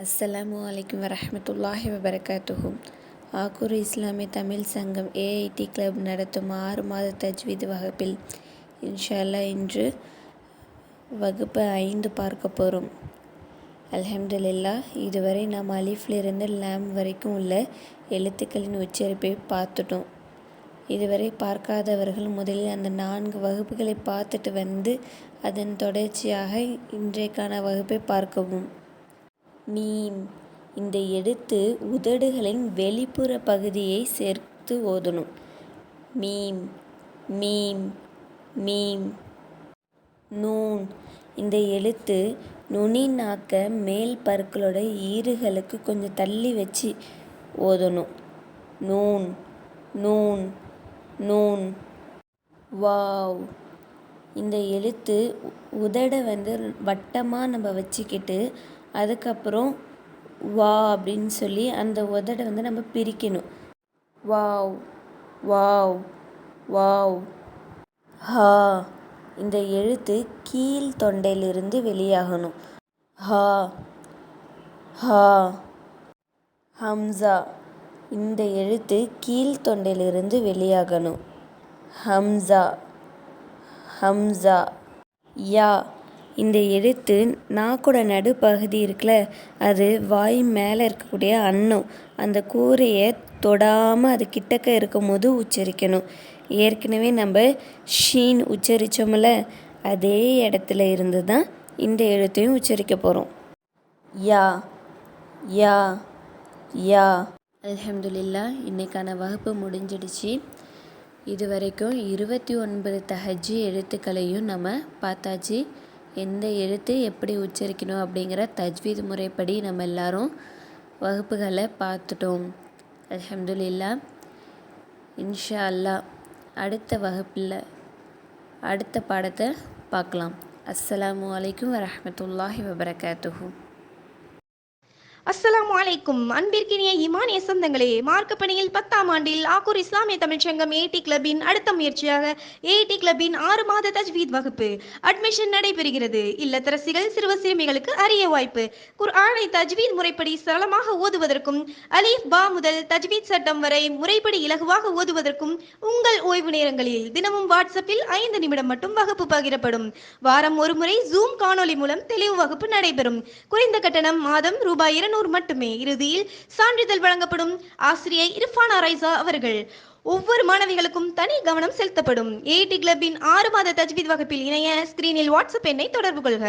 அஸ்ஸலாமு அலைக்கும் வரஹ்மத்துல்லாஹி வபரகாத்துஹு. ஆக்கூர் இஸ்லாமிய தமிழ் சங்கம் ஏஐடி கிளப் நடத்தும் 6 மாத தஜ்வீத் வகுப்பில் இன்ஷா அல்லாஹ் இன்று வகுப்பு 5 பார்க்க போகிறோம். அல்ஹம்துலில்லாஹ். இதுவரை நாம் அலிஃப்லிருந்து லாம் வரைக்கும் உள்ள எழுத்துக்களின் உச்சரிப்பை பார்த்துட்டோம். இதுவரை பார்க்காதவர்கள் முதலில் அந்த 4 வகுப்புகளை பார்த்துட்டு வந்து அதன் தொடர்ச்சியாக இன்றைக்கான வகுப்பை பார்க்கவும். மீம். இந்த எழுத்து உதடுகளின் வெளிப்புற பகுதியை சேர்த்து ஓதணும். Meme meme meme. நூன். இந்த எழுத்து நுனி நாக்க மேல் பற்களோட ஈறுகளுக்கு கொஞ்சம் தள்ளி வச்சு ஓதணும். Noon noon noon. வாவ். இந்த எழுத்து உதடை வட்டமாக நம்ம வச்சுக்கிட்டு அதுக்கப்புறம் வா அப்படின்னு சொல்லி அந்த உதடை நம்ம பிரிக்கணும். Wow wow wow. ஹா. இந்த எழுத்து கீழ் தொண்டையிலிருந்து வெளியாகணும். ஹா ஹா. ஹம்சா. இந்த எழுத்து கீழ் தொண்டையிலிருந்து வெளியாகணும். Hamza Hamza. யா. இந்த எழுத்து நாக்கோட நடுப்பகுதி இருக்குல்ல, அது வாய் மேலே இருக்கக்கூடிய அன்னம், அந்த கூரையை தொடாமல் அது கிட்டக்க இருக்கும் போது உச்சரிக்கணும். ஏற்கனவே நம்ம ஷீன் உச்சரித்தோம்ல, அதே இடத்துல இருந்து தான் இந்த எழுத்தையும் உச்சரிக்க போகிறோம். யா யா யா. அல்ஹம்துலில்லாஹ். இன்றைக்கான வகுப்பு முடிஞ்சிடுச்சு. இதுவரைக்கும் 29 தஹஜ்ஜி எழுத்துக்களையும் நம்ம பார்த்தாச்சு. எந்த எழுத்து எப்படி உச்சரிக்கணும் அப்படிங்கிற தஜ்வீத் முறைப்படி நம்ம எல்லாரும் வகுப்புகளை பார்த்துட்டோம். அல்ஹம்துலில்லாஹ். இன்ஷா அல்லாஹ் அடுத்த வகுப்பில் அடுத்த பாடத்தை பார்க்கலாம். அஸ்ஸலாமு அலைக்கும் வரஹ்மத்துல்லாஹி வபரகாத்துஹு. அஸ்ஸலாமு அலைக்கும். அன்பிற்கினிய ஈமானிய சொந்தங்களே, மார்க்க பணியில் 10ஆம் ஆண்டில் ஆக்கூர் இஸ்லாமிய தமிழ்ச்சங்கம் ஏடி கிளப்பின் அடுத்த முயற்சியாக ஏடி கிளப்பின் 6 மாத தஜ்வீத் வகுப்பு அட்மிஷன் நடைபெறுகிறது. இல்லத்தரசிகள் சிறுவ சிறுமிகளுக்கு அரிய வாய்ப்பு. குர்ஆனை தஜ்வீத் முறைப்படி சரளமாக ஓதுவதற்கும் அலீஃப் பா முதல் தஜ்வீத் சட்டம் வரை முறைப்படி இலகுவாக ஓதுவதற்கும் உங்கள் ஓய்வு நேரங்களில் தினமும் வாட்ஸ்அப்பில் 5 நிமிடம் மட்டும் வகுப்பு பகிரப்படும். வாரம் ஒரு முறை ஜூம் காணொலி மூலம் தெளிவு வகுப்பு நடைபெறும். குறைந்த கட்டணம் மாதம் ரூபாய் 200 மட்டுமே. இறுதியில் சான்றிதழ் வழங்கப்படும். ஆசிரியை இர்ஃபானா ரைசா அவர்கள். ஒவ்வொரு மாணவிகளுக்கும் தனி கவனம் செலுத்தப்படும். ஏடி கிளப்பின் 6 மாத தஜ்வீத் வகுப்பில் இணைய ஸ்கிரீனில் வாட்ஸ்அப் எண்ணை தொடர்பு கொள்க.